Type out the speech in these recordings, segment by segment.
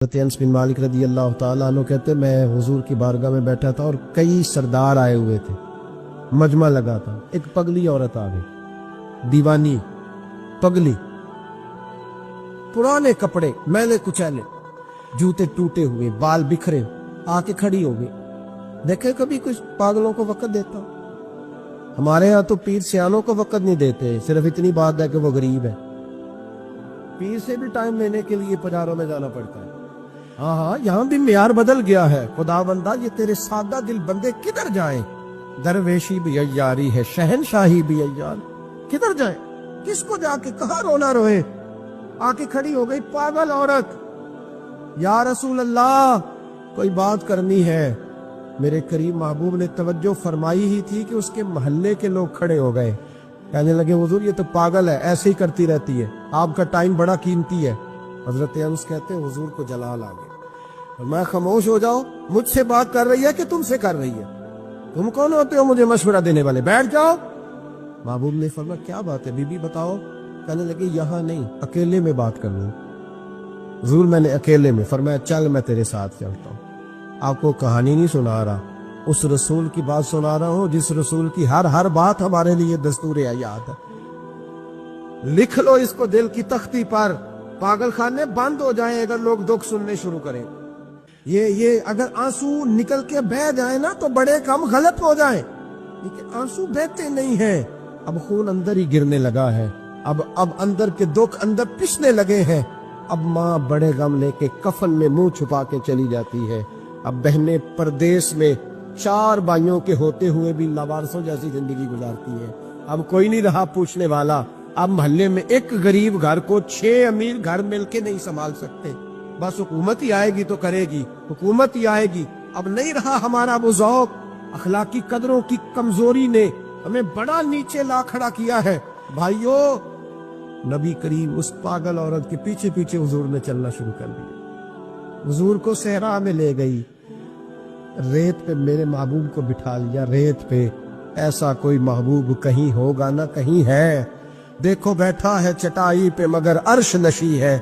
حضرت انس بن مالک رضی اللہ تعالیٰ عنہ کہتے میں حضور کی بارگاہ میں بیٹھا تھا اور کئی سردار آئے ہوئے تھے، مجمع لگا تھا، ایک پگلی عورت آ گئی، دیوانی پگلی، پرانے کپڑے میلے کچیلے، جوتے ٹوٹے ہوئے، بال بکھرے، آ کے کھڑی ہو گئی۔ دیکھے کبھی کچھ پاگلوں کو وقت دیتا؟ ہمارے ہاں تو پیر سیانوں کو وقت نہیں دیتے، صرف اتنی بات ہے کہ وہ غریب ہے، پیر سے بھی ٹائم لینے کے لیے بازاروں میں جانا پڑتا ہے۔ ہاں یہاں بھی معیار بدل گیا ہے۔ خدا بندہ یہ تیرے سادہ دل بندے کدھر جائیں؟ درویشی بھی عیاری ہے، شہنشاہی بھی عیار، کدھر جائیں؟ کس کو جا کے کہاں رونا روئے؟ آ کے کھڑی ہو گئی پاگل عورت، یا رسول اللہ کوئی بات کرنی ہے۔ میرے کریم محبوب نے توجہ فرمائی ہی تھی کہ اس کے محلے کے لوگ کھڑے ہو گئے، کہنے لگے حضور یہ تو پاگل ہے، ایسے ہی کرتی رہتی ہے، آپ کا ٹائم بڑا قیمتی ہے۔ حضرت انس کہتے ہیں حضور کو جلال آ گیا، اور میں خاموش ہو جاؤ، مجھ سے بات کر رہی ہے کہ تم سے کر رہی ہے؟ تم کون ہوتے ہو مجھے مشورہ دینے والے؟ بیٹھ جاؤ۔ محبوب نے فرمایا کیا بات ہے بی بی بتاؤ؟ کہنے لگے یہاں نہیں، اکیلے میں بات کرنی۔ حضور میں نے اکیلے میں؟ فرمایا چل میں تیرے ساتھ چلتا ہوں۔ آپ کو کہانی نہیں سنا رہا، اس رسول کی بات سنا رہا ہوں جس رسول کی ہر بات ہمارے لیے دستور حیات ہے۔ لکھ لو اس کو دل کی تختی پر، پاگل خانے بند ہو جائیں اگر لوگ دکھ سننے شروع کریں۔ یہ اگر آنسو نکل کے بہ جائیں نا تو بڑے کم غلط ہو جائیں، لیکن آنسو بہتے نہیں ہیں۔ اب خون اندر ہی گرنے لگا ہے، اب اندر کے دکھ اندر پسنے لگے ہیں۔ اب ماں بڑے غم لے کے کفن میں منہ چھپا کے چلی جاتی ہے، اب بہنیں پردیس میں 4 بھائیوں کے ہوتے ہوئے بھی لاوارثوں جیسی زندگی گزارتی ہیں۔ اب کوئی نہیں رہا پوچھنے والا، اب محلے میں ایک غریب گھر کو 6 امیر گھر مل کے نہیں سنبھال سکتے، بس حکومت ہی آئے گی تو کرے گی، حکومت ہی آئے گی۔ اب نہیں رہا ہمارا وہ ذوق، اخلاقی قدروں کی کمزوری نے ہمیں بڑا نیچے لا کھڑا کیا ہے۔ بھائیو، نبی کریم اس پاگل عورت کے پیچھے پیچھے حضور نے چلنا شروع کر دیا، حضور کو صحرا میں لے گئی، ریت پہ میرے محبوب کو بٹھا لیا، ریت پہ۔ ایسا کوئی محبوب کہیں ہوگا نہ کہیں ہے، دیکھو بیٹھا ہے چٹائی پہ مگر عرش نشی ہے۔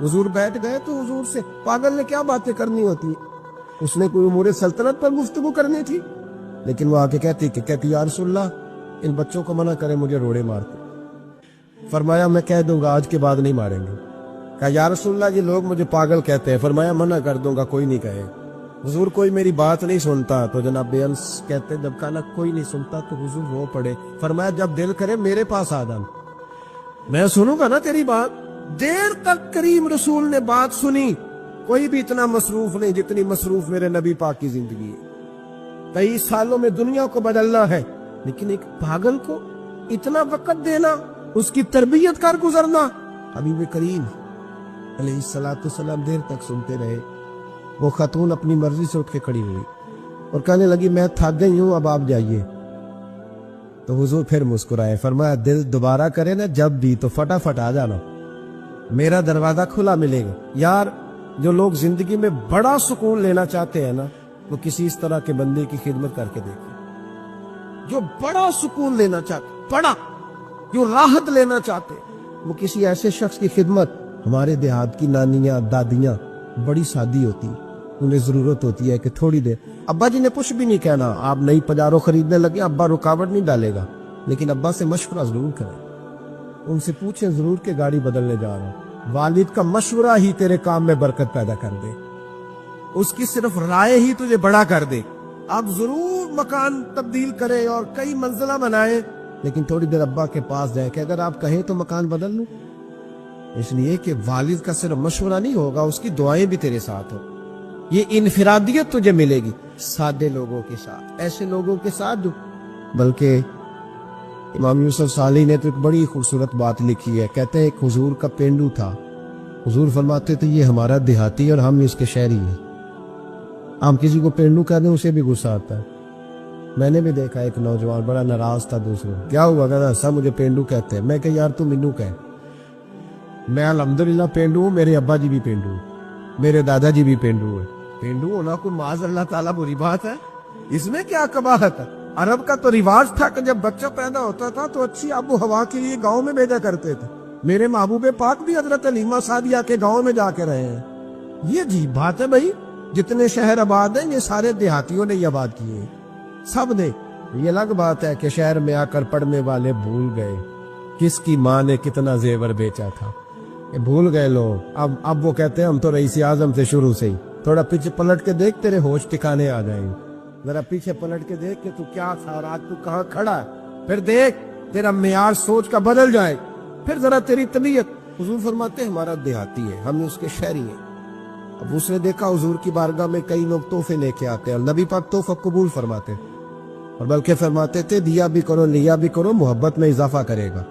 حضور بیٹھ گئے تو حضور سے پاگل نے کیا باتیں کرنی ہوتی؟ اس نے کوئی امور سلطنت پر گفتگو کرنی تھی، لیکن وہ آ کے کہتی یا رسول اللہ ان بچوں کو منع کرے، مجھے روڑے مارتے۔ فرمایا میں کہہ دوں گا آج کے بعد نہیں ماریں گے۔ کہا یا رسول اللہ یہ لوگ مجھے پاگل کہتے ہیں۔ فرمایا منع کر دوں گا، کوئی نہیں کہے۔ حضور کوئی میری بات نہیں سنتا، تو جناب انس کہتے جب کہا کوئی نہیں سنتا تو حضور رو پڑے۔ فرمایا جب دل کرے میرے پاس آ جانا، میں سنوں گا نا تیری بات۔ دیر تک کریم رسول نے بات سنی، کوئی بھی اتنا مصروف نہیں جتنی مصروف میرے نبی پاک کی زندگی ہے۔ 23 سالوں میں دنیا کو بدلنا ہے، لیکن ایک پاگل کو اتنا وقت دینا، اس کی تربیت کر گزرنا۔ حبیب کریم علیہ السلام دیر تک سنتے رہے۔ وہ خاتون اپنی مرضی سے اٹھ کے کھڑی ہوئی اور کہنے لگی میں تھک گئی ہوں، اب آپ جائیے۔ تو حضور پھر مسکرائے، فرمایا دل دوبارہ کرے نا جب بھی تو فٹافٹ آ جانا، میرا دروازہ کھلا ملے گا۔ یار جو لوگ زندگی میں بڑا سکون لینا چاہتے ہیں نا، وہ کسی اس طرح کے بندے کی خدمت کر کے دیکھیں۔ جو بڑا سکون لینا چاہتے، بڑا جو راحت لینا چاہتے، وہ کسی ایسے شخص کی خدمت۔ ہمارے دیہات کی نانیاں دادیاں بڑی سادی ہوتی، انہیں ضرورت ہوتی ہے کہ تھوڑی دیر، ابا جی نے کچھ بھی نہیں کہنا، آپ نئی پجارو خریدنے لگے ابا رکاوٹ نہیں ڈالے گا، لیکن ابا سے مشورہ ضرور کریں، ان سے پوچھیں ضرور کہ گاڑی بدلنے جا رہا ہوں۔ والد کا مشورہ ہی تیرے کام میں برکت پیدا کر دے، اس کی صرف رائے ہی تجھے بڑا کر دے۔ آپ ضرور مکان تبدیل کریں اور کئی منزلہ بنائیں، لیکن تھوڑی دیر ابا کے پاس جائیں کہ اگر آپ کہیں تو مکان بدل لوں، اس لیے کہ والد کا صرف مشورہ نہیں ہوگا، اس کی دعائیں بھی تیرے ساتھ ہو۔ یہ انفرادیت تجھے ملے گی سادے لوگوں کے ساتھ، ایسے لوگوں کے ساتھ جو بلکہ امام یوسف صالح نے تو ایک بڑی خوبصورت بات لکھی ہے، کہتے ہیں ایک حضور کا پینڈو تھا، حضور فرماتے تھے یہ ہمارا دیہاتی اور ہم اس کے شہری ہیں۔ ہم کسی کو پینڈو کہتے ہیں اسے بھی غصہ آتا ہے۔ میں نے بھی دیکھا ایک نوجوان بڑا ناراض تھا دوسروں، کیا ہوا؟ کہتا سب مجھے پینڈو کہتے ہیں۔ میں کہ یار تو مینو کہے، میں الحمدللہ پینڈو ہوں، میرے ابا جی بھی پینڈو ہیں، میرے دادا جی بھی پینڈو ہیں۔ پینڈو ہونا کوئی معاذ اللہ تعالیٰ بری بات ہے؟ اس میں کیا قباحت ہے؟ عرب کا تو رواج تھا کہ جب بچہ پیدا ہوتا تھا تو اچھی آب و ہوا کے لیے گاؤں میں بھیجا کرتے تھے۔ میرے محبوب پاک بھی حضرت حلیمہ سعدیہ کے گاؤں میں جا کے رہے ہیں، یہ عجیب بات ہے بھائی، جتنے شہر آباد ہیں یہ سارے دیہاتیوں نے یہ آباد کیے ہیں، سب نے۔ یہ الگ بات ہے کہ شہر میں آ کر پڑھنے والے بھول گئے کس کی ماں نے کتنا زیور بیچا تھا، یہ بھول گئے لوگ۔ اب وہ کہتے ہیں ہم تو رئیس اعظم سے شروع سے ہی۔ تھوڑا پیچھے پلٹ کے دیکھ، تیرے ہوش ٹھکانے آ جائیں گے۔ ذرا پیچھے پلٹ کے دیکھ کہ تو کیا تھا اور آج تو کہاں کھڑا ہے، پھر دیکھ تیرا معیار سوچ کا بدل جائے، پھر ذرا تیری طبیعت۔ حضور فرماتے ہیں ہمارا دیہاتی ہے، ہم اس کے شہری ہیں۔ اب اس نے دیکھا حضور کی بارگاہ میں کئی لوگ تحفے لے کے آتے ہیں، اور نبی پاک تحفہ قبول فرماتے، اور بلکہ فرماتے تھے دیا بھی کرو لیا بھی کرو، محبت میں اضافہ کرے گا،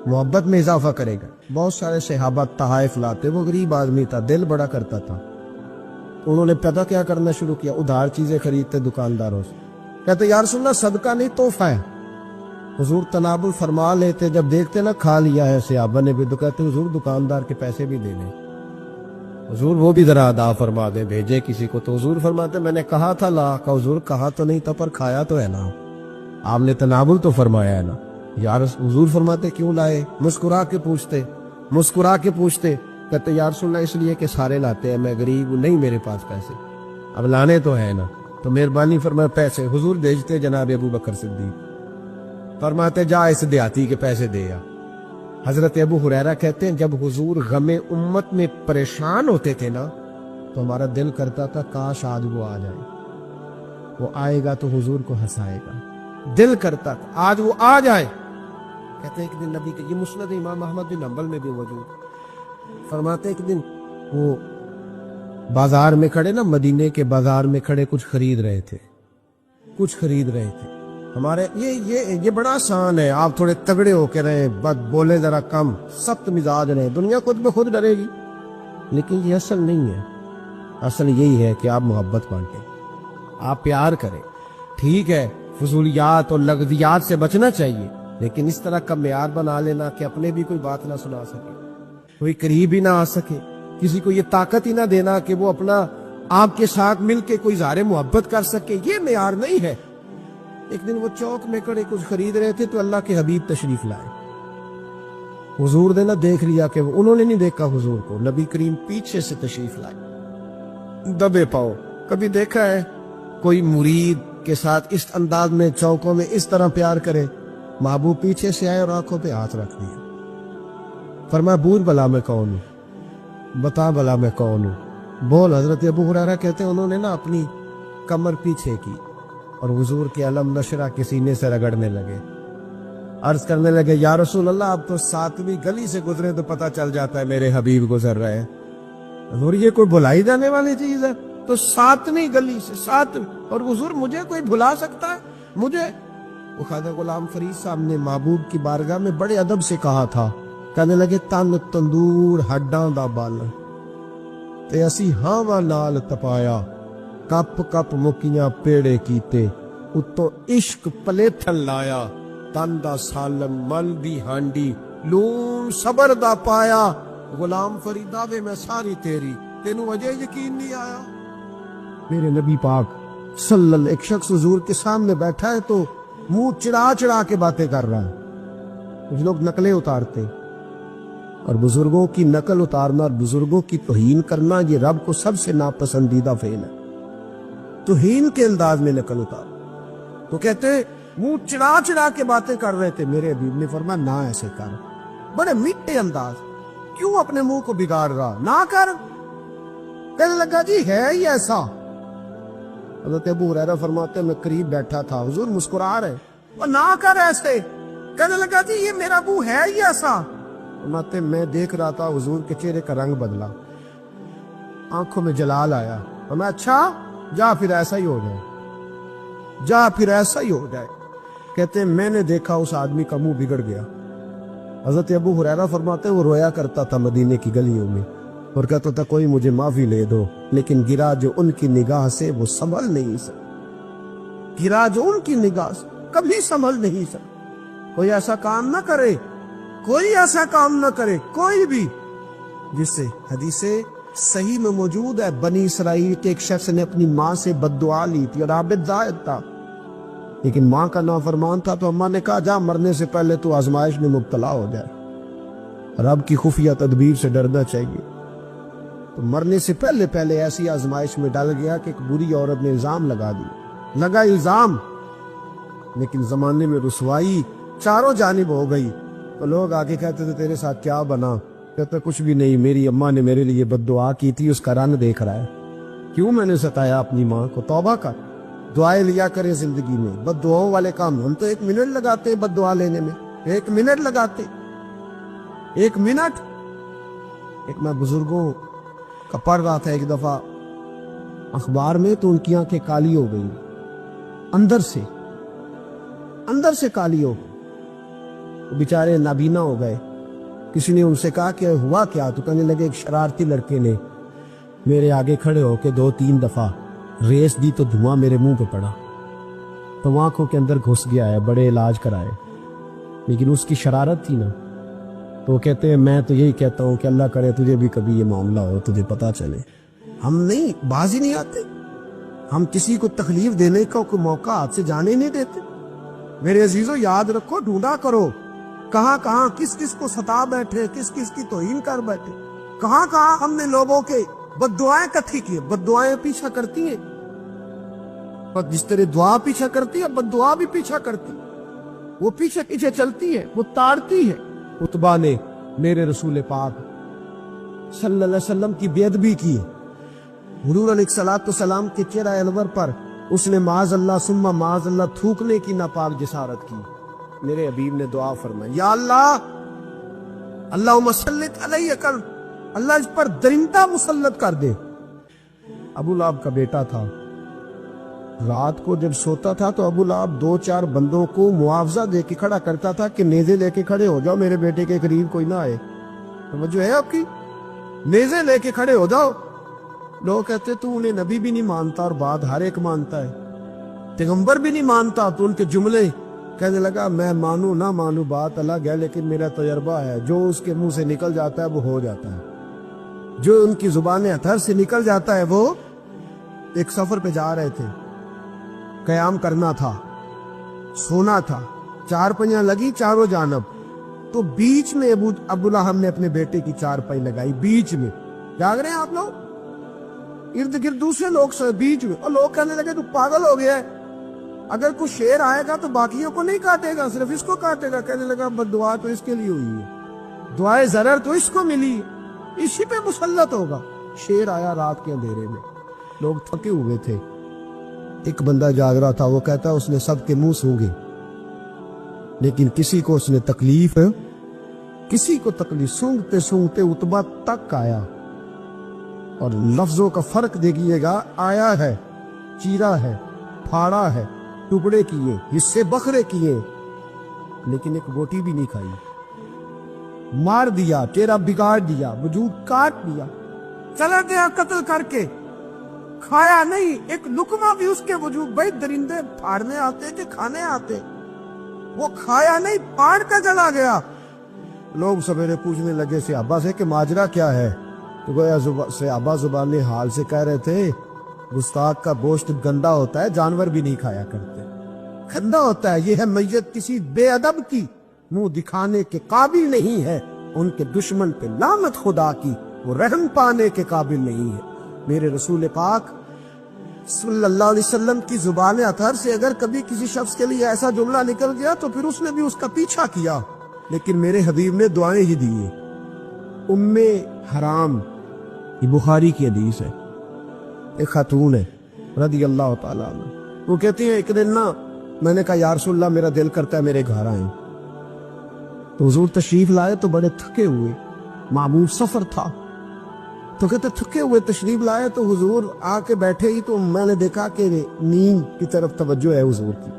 محبت میں اضافہ کرے گا۔ بہت سارے صحابہ تحائف لاتے، وہ غریب آدمی تھا، دل بڑا کرتا تھا۔ انہوں نے پتہ کیا کرنا شروع کیا، ادھار چیزیں خریدتے دکانداروں سے، کہتے یا رسول اللہ صدقہ نہیں تحفہ ہے۔ حضور تنابل فرما لیتے، جب دیکھتے نا کھا لیا ہے صحابہ نے بھی، تو کہتے حضور دکاندار کے پیسے بھی دے دیں، حضور وہ بھی ذرا ادا فرما دے، بھیجے کسی کو۔ تو حضور فرماتے میں نے کہا تھا لا کا، حضور کہا تو نہیں تھا پر کھایا تو ہے نا، آپ نے تنابل تو فرمایا ہے نا۔ یا حضور فرماتے کیوں لائے؟ مسکرا کے پوچھتے، مسکرا کے پوچھتے، کہتے یا رسول اللہ اس لیے کہ سارے لاتے ہیں، میں غریب ہوں، نہیں میرے پاس پیسے، اب لانے تو ہے نا، تو مہربانی فرمائے پیسے۔ حضور بھیجتے جناب ابو بکر صدیق، فرماتے جا اس دیہاتی کے پیسے دے آ۔ حضرت ابو ہریرہ کہتے ہیں جب حضور غم امت میں پریشان ہوتے تھے نا، تو ہمارا دل کرتا تھا کاش آج وہ آ جائے، وہ آئے گا تو حضور کو ہنسائے گا، دل کرتا تھا آج وہ آ جائے۔ کہتے ہیں ایک دن نبی کے، یہ مسند امام احمد بن حنبل میں بھی موجود، فرماتے ایک دن وہ بازار میں کھڑے نا، مدینے کے بازار میں کھڑے کچھ خرید رہے تھے، کچھ خرید رہے تھے۔ ہمارے یہ بڑا آسان ہے، آپ تھوڑے تگڑے ہو کے رہیں، بولیں ذرا کم، سخت مزاج رہیں، دنیا خود بخود ڈرے گی، لیکن یہ اصل نہیں ہے۔ اصل یہی ہے کہ آپ محبت بانٹیں، آپ پیار کریں۔ ٹھیک ہے فضولیات اور لغزیات سے بچنا چاہیے، لیکن اس طرح کا معیار بنا لینا کہ اپنے بھی کوئی بات نہ سنا سکے، کوئی قریب ہی نہ آ سکے، کسی کو یہ طاقت ہی نہ دینا کہ وہ اپنا آپ کے ساتھ مل کے کوئی اظہار محبت کر سکے، یہ معیار نہیں ہے۔ ایک دن وہ چوک میں کھڑے کچھ خرید رہے تھے تو اللہ کے حبیب تشریف لائے، حضور نے نہ دیکھ لیا کہ انہوں نے نہیں دیکھا حضور کو، نبی کریم پیچھے سے تشریف لائے دبے پاؤ۔ کبھی دیکھا ہے کوئی مرید کے ساتھ اس انداز میں چوکوں میں اس طرح پیار کرے؟ محبوب پیچھے سے آئے اور آنکھوں پہ ہاتھ رکھ دیا، فرمایا بول بلا میں کون ہوں، بتا بلا میں کون ہوں، بول۔ حضرت ابو ہریرہ کہتے ہیں انہوں نے نا اپنی کمر پیچھے کی اور حضور کے علم نشرہ کے سینے سے رگڑنے لگے، عرض کرنے لگے یا رسول اللہ آپ تو 7ویں گلی سے گزرے تو پتہ چل جاتا ہے میرے حبیب گزر رہے ہیں، حضور یہ کوئی بھلائی جانے والی چیز ہے؟ تو 7ویں گلی سے 7، اور حضور مجھے کوئی بھلا سکتا ہے؟ مجھے وہ خواجہ غلام فرید صاحب نے محبوب کی بارگاہ میں بڑے ادب سے کہا تھا، کہنے لگے تن تندور ہڈاں دا بل تے اسی ہاواں نال تپایا، کپ کپ مکیاں پیڑے کیتے، اتوں عشق پلیتھن لایا، تن دا سالن مل دی ہانڈی لون صبر دا پایا، غلام فریدا وے میں ساری تیری، تینوں اجے یقین نہیں آیا؟ میرے نبی پاک صلی اللہ، ایک شخص حضور کے سامنے بیٹھا ہے تو منہ چڑھا چڑھا کے باتیں کر رہا ہے، کچھ لوگ نقلیں اتارتے، اور بزرگوں کی نقل اتارنا اور بزرگوں کی توہین کرنا یہ رب کو سب سے ناپسندیدہ فعل ہے۔ توہین کے انداز میں نقل اتار، تو کہتے منہ چڑھا چڑھا کے باتیں کر رہے تھے، میرے حبیب نے فرمایا نہ ایسے کر، بڑے میٹھے انداز، کیوں اپنے منہ کو بگاڑ رہا، نہ کر۔ کہنے لگا جی ہے ہی ایسا۔ حضرت ابو ہریرہ فرماتے میں قریب بیٹھا تھا، حضور مسکرا رہے، اور نہ کر ایسے۔ کہنے لگا جی یہ میرا ابو ہے ہی ایسا۔ فرماتے میں دیکھ رہا تھا حضور کے چہرے کا رنگ بدلا، آنکھوں میں جلال آیا، میں اچھا جا پھر ایسا ہی ہو جائے، جا پھر ایسا ہی ہو جائے۔ کہتے ہیں میں نے دیکھا اس آدمی کا منہ بگڑ گیا۔ حضرت ابو ہریرہ فرماتے وہ رویا کرتا تھا مدینے کی گلیوں میں اور کہتا تھا کوئی مجھے معافی لے دو، لیکن گرا جو ان کی نگاہ سے وہ سنبھل نہیں سکا، گرا جو ان کی نگاہ سے کبھی سنبھل نہیں سکا۔ کوئی ایسا کام نہ کرے، کوئی ایسا کام نہ کرے، کوئی بھی، جس سے حدیث صحیح میں موجود ہے بنی اسرائیل کے ایک شخص نے اپنی ماں سے بد دعا لی تھی اور عابد زاہد تھا، لیکن ماں کا نافرمان تھا، تو اماں نے کہا جا مرنے سے پہلے تو آزمائش میں مبتلا ہو جائے، رب کی خفیہ تدبیر سے ڈرنا چاہیے۔ تو مرنے سے پہلے پہلے ایسی آزمائش میں ڈال گیا کہ ایک بری عورت نے الزام لگا دی، لگا الزام، لیکن زمانے میں رسوائی چاروں جانب ہو گئی۔ تو لوگ آگے کہتے تھے تیرے ساتھ کیا بنا؟ کہتے کچھ بھی نہیں، میری اماں نے میرے لیے بد دعا کی تھی، اس کا رنگ دیکھ رہا ہے۔ کیوں میں نے ستایا اپنی ماں کو؟ توبہ کر، دعائیں لیا کرے زندگی میں۔ بد دعاؤں والے کام ہم تو 1 منٹ لگاتے بد دعا لینے میں، 1 منٹ لگاتے، 1 منٹ۔ ایک میں بزرگوں کا پڑھ رہا تھا ایک دفعہ اخبار میں، تو ان کی آنکھیں کالی ہو گئی، اندر سے کالی ہو، بیچارے نابینا ہو گئے۔ کسی نے ان سے کہا کہ ہوا کیا؟ تو کہنے لگے ایک شرارتی لڑکے نے میرے آگے کھڑے ہو کے 2-3 دفعہ ریس دی تو دھواں میرے منہ پہ پڑا، تو آنکھوں کے اندر گھس گیا ہے، بڑے علاج کرائے، لیکن اس کی شرارت تھی نا۔ تو وہ کہتے ہیں میں تو یہی کہتا ہوں کہ اللہ کرے تجھے بھی کبھی یہ معاملہ ہو، تجھے پتا چلے۔ ہم نہیں، باز ہی نہیں آتے، ہم کسی کو تکلیف دینے کا کوئی موقع ہاتھ سے جانے نہیں دیتے۔ میرے عزیزو یاد رکھو، ڈھونڈا کرو کہاں کہاں کس کس کو ستا بیٹھے، کس کس کی توہین کر بیٹھے، کہاں کہاں ہم نے لوگوں کے بد دعائیں اکٹھی کی۔ بد دعائیں پیچھا کرتی ہیں، اور جس طرح دعا پیچھا کرتی ہے بد دعا بھی پیچھا کرتی ہے، وہ پیچھے پیچھے چلتی ہے، وہ تاڑتی ہے۔ عتبہ نے میرے رسول پاک صلی اللہ علیہ وسلم کی بے ادبی کی، حضور علیہ السلام کے چہرہ انور پر اس نے معاذ اللہ ثم معاذ اللہ تھوکنے کی ناپاک جسارت کی۔ میرے حبیب نے دعا فرمائی، یا اللہ، اللہم سلط علیہ کر، اللہ اس پر درندہ مسلط کر دے۔ ابو لہب کا بیٹا تھا، رات کو جب سوتا تھا تو ابو لہب 2-4 بندوں کو معاوضہ دے کے کھڑا کرتا تھا کہ نیزے لے کے کھڑے ہو جاؤ، میرے بیٹے کے قریب کوئی نہ آئے۔ توجہ ہے آپ کی؟ نیزے لے کے کھڑے ہو جاؤ۔ لوگ کہتے تو انہیں نبی بھی نہیں مانتا اور بات ہر ایک مانتا ہے، پیغمبر بھی نہیں مانتا، تو ان کے جملے کہنے لگا میں مانوں نہ مانوں بات الگ ہے، لیکن میرا تجربہ ہے، جو اس کے منہ سے نکل جاتا ہے وہ ہو جاتا ہے، جو ان کی زبان اتھر سے نکل جاتا ہے وہ۔ ایک سفر پہ جا رہے تھے، قیام کرنا تھا، سونا تھا، 4 پائیاں لگی چاروں جانب، تو بیچ میں ابو لہب نے اپنے بیٹے کی 4 پائی لگائی، بیچ میں۔ جاگ رہے ہیں آپ لوگ؟ ارد گرد دوسرے لوگ سے بیچ میں، اور لوگ کہنے لگے تو پاگل ہو گیا ہے، اگر کوئی شیر آئے گا تو باقیوں کو نہیں کاٹے گا، صرف اس کو کاٹے گا۔ کہنے لگا بد دعا تو اس کے لیے ہوئی ہے، دعائے ضرر تو اس کو ملی، اسی پہ مسلط ہوگا۔ شیر آیا رات کے اندھیرے میں، لوگ تھکے ہوئے تھے، ایک بندہ جاگ رہا تھا، وہ کہتا اس نے سب کے منہ سونگے، لیکن کسی کو اس نے تکلیف، کسی کو تکلیف، سونگتے سونگتے عتبہ تک آیا۔ اور لفظوں کا فرق دیکھیے گا، آیا ہے، چیرا ہے، پھاڑا ہے، ٹکڑے کیے، حصے بکھرے کیے، لیکن ایک بوٹی بھی نہیں کھائی، مار دیا، چہرہ بگاڑ دیا، وجود کاٹ دیا، چلا گیا قتل کر کے، کھایا نہیں ایک لقمہ بھی اس کے وجود۔ بھائی درندے پھاڑنے آتے کہ کھانے آتے؟ وہ کھایا نہیں، پھاڑ کا چلا گیا۔ لوگ سویرے پوچھنے لگے صحابہ سے کہ ماجرا کیا ہے؟ تو گویا صحابہ زبان حال سے کہہ رہے تھے گستاخ کا گوشت گندا ہوتا ہے، جانور بھی نہیں کھایا کرتے، گندا ہوتا ہے، یہ ہے میت کسی بے ادب کی، منہ دکھانے کے قابل نہیں ہے، ان کے دشمن پہ لعنت خدا کی، وہ رحم پانے کے قابل نہیں ہے۔ میرے رسول پاک صلی اللہ علیہ وسلم کی زبان اطہر سے اگر کبھی کسی شخص کے لیے ایسا جملہ نکل گیا تو پھر اس نے بھی اس کا پیچھا کیا، لیکن میرے حبیب نے دعائیں ہی دی۔ ام حرام، یہ بخاری کی حدیث ہے، ایک خاتون ہے رضی اللہ تعالیٰ عنہ، وہ کہتی ہیں ایک دن نا میں نے کہا یا رسول اللہ میرا دل کرتا ہے میرے گھر آئیں، تو حضور تشریف لائے تو بڑے تھکے ہوئے، معمول سفر تھا، تو کہتے تھکے ہوئے تشریف لائے تو حضور آ کے بیٹھے ہی تو میں نے دیکھا کہ نیند کی طرف توجہ ہے حضور کی،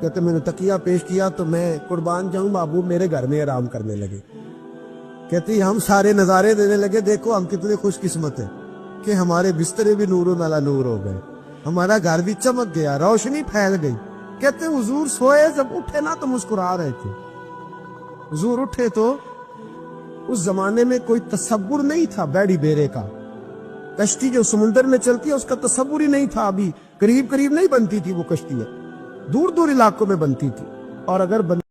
کہتے میں نے تکیہ پیش کیا تو میں قربان جاؤں محبوب میرے گھر میں آرام کرنے لگے، کہتی ہم سارے نظارے دینے لگے، دیکھو ہم کتنے خوش قسمت ہیں کہ ہمارے بسترے بھی نور والا نور ہو گئے، ہمارا گھر بھی چمک گیا، روشنی پھیل گئی۔ کہتے حضور سوئے جب اٹھے نا تو مسکرا رہے تھے، حضور اٹھے تو اس زمانے میں کوئی تصور نہیں تھا بیڑی بیرے کا، کشتی جو سمندر میں چلتی ہے اس کا تصور ہی نہیں تھا، ابھی قریب قریب نہیں بنتی تھی وہ کشتی، دور دور علاقوں میں بنتی تھی، اور اگر